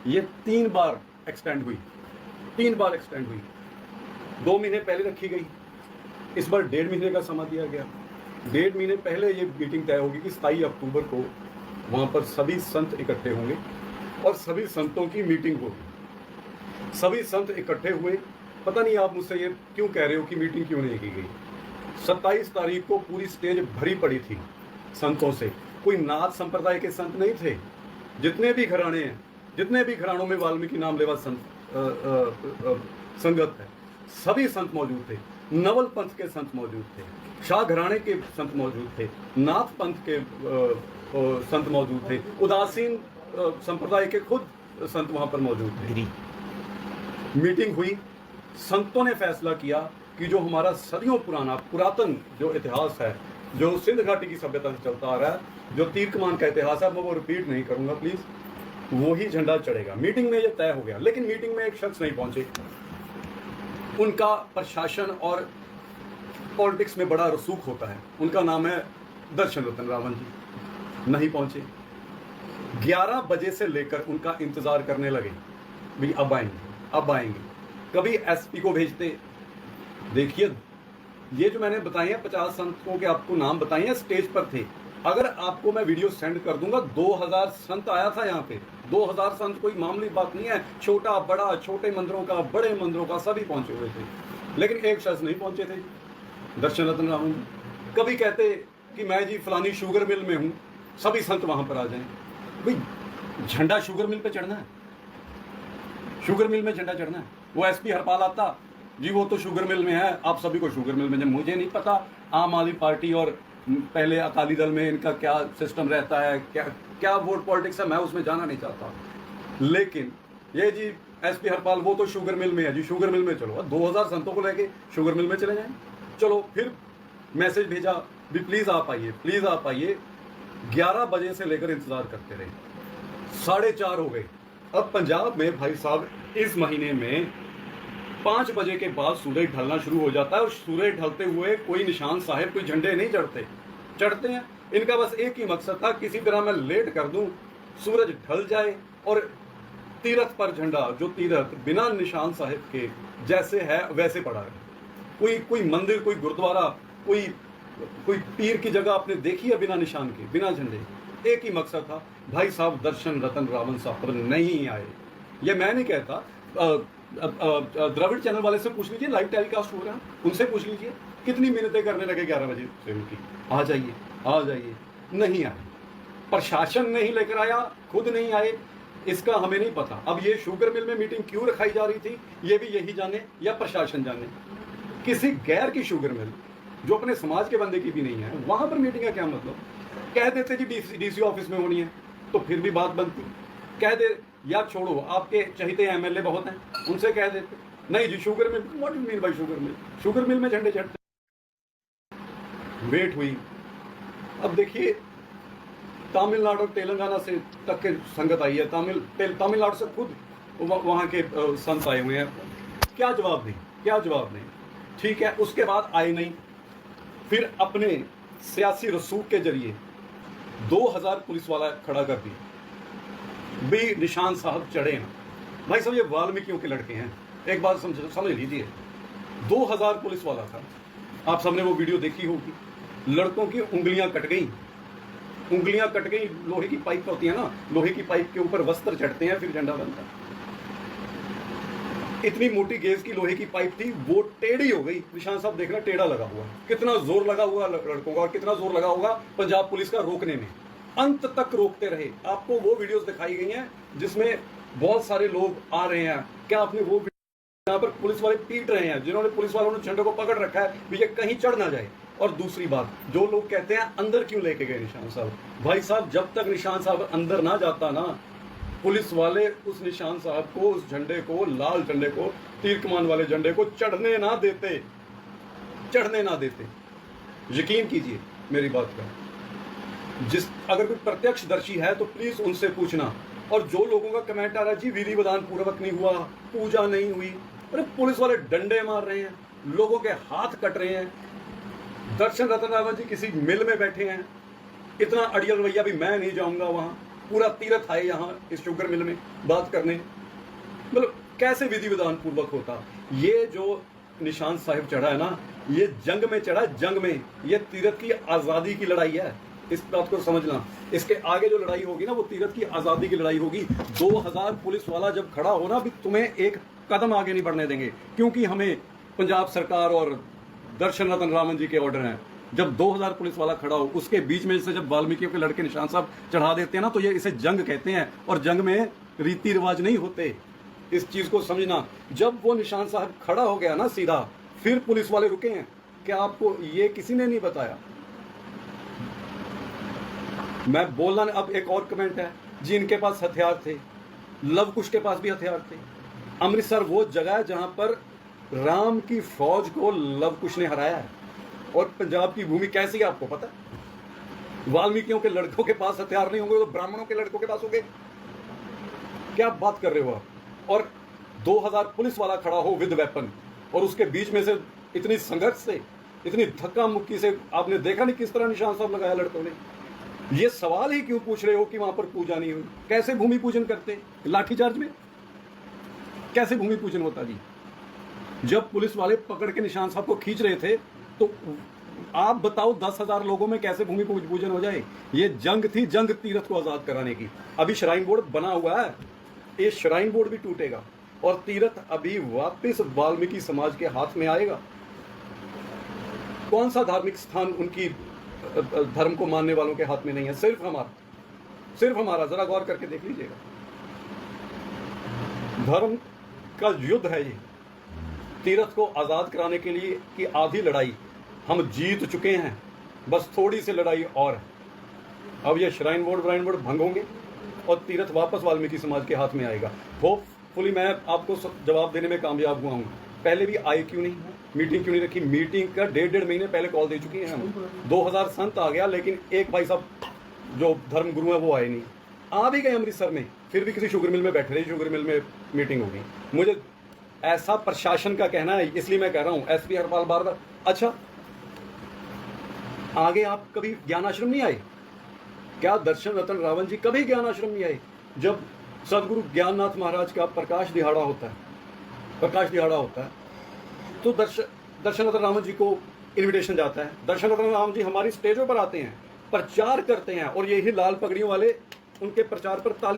ये 3 बार एक्सटेंड हुई, 3 बार एक्सटेंड हुई। 2 महीने पहले रखी गई, इस बार 1.5 महीने का समय दिया गया। 1.5 महीने पहले ये मीटिंग तय होगी कि 27 अक्टूबर को वहाँ पर सभी संत इकट्ठे होंगे और सभी संतों की मीटिंग होगी। सभी संत इकट्ठे हुए। पता नहीं आप मुझसे ये क्यों कह रहे हो कि मीटिंग क्यों नहीं की गई। 27 तारीख को पूरी स्टेज भरी पड़ी थी संतों से। कोई नाथ संप्रदाय के संत नहीं थे। जितने भी घराने हैं, जितने भी घरानों में वाल्मीकि नाम लेवा संगत है, सभी संत मौजूद थे। नवल पंथ के संत मौजूद थे, शाह घराने के संत मौजूद थे, नाथ पंथ के संत मौजूद थे, उदासीन संप्रदाय के खुद संत वहां पर मौजूद थे। मीटिंग हुई, संतों ने फैसला किया कि जो हमारा सदियों पुरातन जो इतिहास है, जो सिंध घाटी की सभ्यता से चलता आ रहा है, जो तीर कमान का इतिहास है, मैं वो रिपीट नहीं करूंगा प्लीज, वो ही झंडा चढ़ेगा। मीटिंग में ये तय हो गया। लेकिन मीटिंग में एक शख्स नहीं पहुंचे। उनका प्रशासन और पॉलिटिक्स में बड़ा रसूख होता है। उनका नाम है दर्शन रतन रावण जी। नहीं पहुंचे। 11 बजे से लेकर उनका इंतजार करने लगे, भाई अब आएंगे, अब आएंगे। कभी एसपी को भेजते। देखिए, ये जो मैंने बताए हैं 50 संतों के आपको नाम बताए हैं, स्टेज पर थे। अगर आपको मैं वीडियो सेंड कर दूंगा, 2000 संत आया था यहाँ पे। 2000 संत कोई मामूली बात नहीं है। छोटा बड़ा, छोटे मंदिरों का, बड़े मंदिरों का, सभी पहुंचे हुए थे। लेकिन एक शख्स नहीं पहुंचे थे, दर्शन रतन रावण। कभी कहते कि मैं जी फलानी शुगर मिल में हूँ, सभी संत वहां पर आ जाएं। भाई झंडा शुगर मिल पे चढ़ना है, शुगर मिल में झंडा चढ़ना है। वो एसपी हरपाल आता जी, वो तो शुगर मिल में है, आप सभी को शुगर मिल में। जब मुझे नहीं पता आम आदमी पार्टी और पहले अकाली दल में इनका क्या सिस्टम रहता है, क्या वोट पॉलिटिक्स है, मैं उसमें जाना नहीं चाहता। लेकिन ये जी एसपी हरपाल, वो तो शुगर मिल में है जी, शुगर मिल में चलो। 2000 संतों को लेके शुगर मिल में चले जाएं। चलो, फिर मैसेज भेजा भी प्लीज आप आइए, प्लीज आप आइए। 11 बजे से लेकर इंतजार करते रहे, 4:30 हो गए। अब पंजाब में भाई साहब इस महीने में 5 बजे के बाद सूरज ढलना शुरू हो जाता है और सूरज ढलते हुए कोई निशान साहब, कोई झंडे नहीं चढ़ते हैं। इनका बस एक ही मकसद था, किसी तरह मैं लेट कर दूं, सूरज ढल जाए और तीरथ पर झंडा, जो तीरथ बिना निशान साहब के जैसे है वैसे पड़ा है। कोई मंदिर, कोई गुरुद्वारा, कोई पीर की जगह आपने देखी है बिना निशान के, बिना झंडे? एक ही मकसद था, भाई साहब दर्शन रतन रावण साहब नहीं आए। ये मैं नहीं कहता, द्रविड़ चैनल वाले से पूछ लीजिए, लाइव टेलीकास्ट हो रहा है, उनसे पूछ लीजिए कितनी मिन्नतें करने लगे 11 बजे से उनकी, आ जाइए आ जाइए। नहीं आए, प्रशासन नहीं लेकर आया, खुद नहीं आए, इसका हमें नहीं पता। अब ये शुगर मिल में मीटिंग क्यों रखाई जा रही थी, ये भी यही जाने या प्रशासन जाने। किसी गैर की शुगर मिल, जो अपने समाज के बंदे की भी नहीं है, वहां पर मीटिंग का क्या मतलब? कह देते जी डीसी ऑफिस में होनी है तो फिर भी बात बनती। कह दे, या छोड़ो, आपके चहेते एमएलए बहुत हैं, उनसे कह देते नहीं जी sugar mill. What do mean by sugar mill? Sugar mill में झंडे चढ़ते। वेट हुई। अब देखिए, तमिलनाडु और तेलंगाना से तक के संगत आई है। तमिलनाडु से खुद वहां के संत आए हुए हैं। क्या जवाब दें, क्या जवाब दें? ठीक है, उसके बाद आए नहीं। फिर अपने सियासी रसूख के जरिए 2000 पुलिस वाला खड़ा कर दिया भी निशान साहब चढ़े हैं। भाई साहब, ये वाल्मीकियों के लड़के हैं, एक बात समझ लीजिए। 2000 पुलिस वाला था। आप सबने वो वीडियो देखी होगी। लड़कों की उंगलियां कट गई, उंगलियां कट गई। लोहे की पाइप होती है ना, लोहे की पाइप के ऊपर वस्त्र चढ़ते हैं, फिर झंडा बनता है। इतनी मोटी गेज की लोहे की पाइप थी, वो टेढ़ी हो गई। निशान साहब देखना, टेढ़ा लगा हुआ। कितना जोर लगा हुआ लड़कों का, और कितना जोर लगा होगा पंजाब पुलिस का रोकने में। अंत तक रोकते रहे। आपको वो वीडियोस दिखाई गई हैं जिसमें बहुत सारे लोग आ रहे हैं। क्या आपने वो यहाँ पर पुलिस वाले पीट रहे हैं, जिन्होंने पुलिस वालों ने झंडे को पकड़ रखा है भी ये कहीं चढ़ ना जाए। और दूसरी बात, जो लोग कहते हैं अंदर क्यों लेके गए निशान साहब, भाई साहब जब तक निशान साहब अंदर ना जाता ना, पुलिस वाले उस निशान साहब को, उस झंडे को, लाल झंडे को, तीर कमान वाले झंडे को चढ़ने ना देते, चढ़ने ना देते। यकीन कीजिए मेरी बात का। अगर कोई प्रत्यक्षदर्शी है तो प्लीज उनसे पूछना। और जो लोगों का कमेंट आ रहा है जी विधि विधान पूर्वक नहीं हुआ, पूजा नहीं हुई, अरे पुलिस वाले डंडे मार रहे हैं, लोगों के हाथ कट रहे हैं। दर्शन रतन रावण जी किसी मिल में बैठे हैं, इतना अड़ियल रवैया भी मैं नहीं जाऊंगा वहां। पूरा तीरथ आए यहाँ इस शुगर मिल में बात करने, मतलब कैसे विधि विधान पूर्वक होता। ये जो निशान साहिब चढ़ा है ना, ये जंग में चढ़ा, जंग में, ये तीरथ की आजादी की लड़ाई है, इस बात को समझना। इसके आगे जो लड़ाई होगी ना, वो तीरथ की आजादी की लड़ाई होगी। 2000 पुलिस वाला जब खड़ा हो ना, भी तुम्हें एक कदम आगे नहीं बढ़ने देंगे, क्योंकि हमें पंजाब सरकार और दर्शन रतन रावण जी के ऑर्डर हैं। जब 2000 पुलिस वाला खड़ा हो, उसके बीच में से जब वाल्मीकियों के लड़के निशान साहब चढ़ा देते हैं ना, तो ये इसे जंग कहते हैं, और जंग में रीति रिवाज नहीं होते, इस चीज को समझना। जब वो निशान साहब खड़ा हो गया ना सीधा, फिर पुलिस वाले रुके हैं। क्या आपको ये किसी ने नहीं बताया? मैं बोलना, अब एक और कमेंट है जी, इनके पास हथियार थे, लव कुश के पास भी हथियार थे। अमृतसर वो जगह है जहां पर राम की फौज को लव कुश ने हराया है। और पंजाब की भूमि कैसी है आपको पता है? वाल्मीकियों के लड़कों के पास हथियार नहीं होंगे तो ब्राह्मणों के लड़कों के पास होंगे? क्या बात कर रहे हो आप? और 2000 पुलिस वाला खड़ा हो विद वेपन, और उसके बीच में से इतनी संघर्ष से, इतनी धक्का मुक्की से, आपने देखा नहीं किस तरह निशान साहब लगाया लड़कों ने। ये सवाल ही क्यों पूछ रहे हो कि वहां पर पूजा नहीं हुई? कैसे भूमि पूजन करते? लाठीचार्ज में कैसे भूमि पूजन होता जी? जब पुलिस वाले पकड़ के निशान साहब को खींच रहे थे, तो आप बताओ 10,000 लोगों में कैसे भूमि पूजन हो जाए? ये जंग थी, जंग तीरथ को आजाद कराने की। अभी श्राइन बोर्ड बना हुआ है, ये श्राइन बोर्ड भी टूटेगा और तीरथ अभी वापस वाल्मीकि समाज के हाथ में आएगा। कौन सा धार्मिक स्थान उनकी धर्म को मानने वालों के हाथ में नहीं है? सिर्फ हमारा। जरा गौर करके देख लीजिएगा। धर्म का युद्ध है ये। तीरथ को आजाद कराने के लिए की आधी लड़ाई हम जीत चुके हैं, बस थोड़ी सी लड़ाई और है। अब ये श्राइन बोर्ड भंग होंगे और तीरथ वापस वाल्मीकि समाज के हाथ में आएगा। होपफुली मैं आपको जवाब देने में कामयाब हुआ हूँ। पहले भी आए क्यों नहीं, मीटिंग क्यों नहीं रखी? मीटिंग का 1.5 महीने पहले कॉल दे चुकी हैं हम। 2000 संत आ गया, लेकिन एक भाई साहब जो धर्म गुरु है वो आए नहीं। आ भी गए अमृतसर में, फिर भी किसी शुगर मिल में बैठे रहे, शुगर मिल में मीटिंग होगी। मुझे ऐसा प्रशासन का कहना है, इसलिए मैं कह रहा हूं एसपी हरपाल बारदार। अच्छा, आगे आप कभी ज्ञान आश्रम नहीं आए क्या? दर्शन रतन रावण जी कभी ज्ञान आश्रम नहीं आए? जब सदगुरु ज्ञाननाथ महाराज का प्रकाश दिहाड़ा होता है, तो दर्शन रतन रावण जी को इनविटेशन जाता है। दर्शन रतन रावण जी हमारी स्टेजों पर आते हैं, प्रचार करते हैं, और यही लाल पगड़ियों वाले उनके प्रचार पर ताली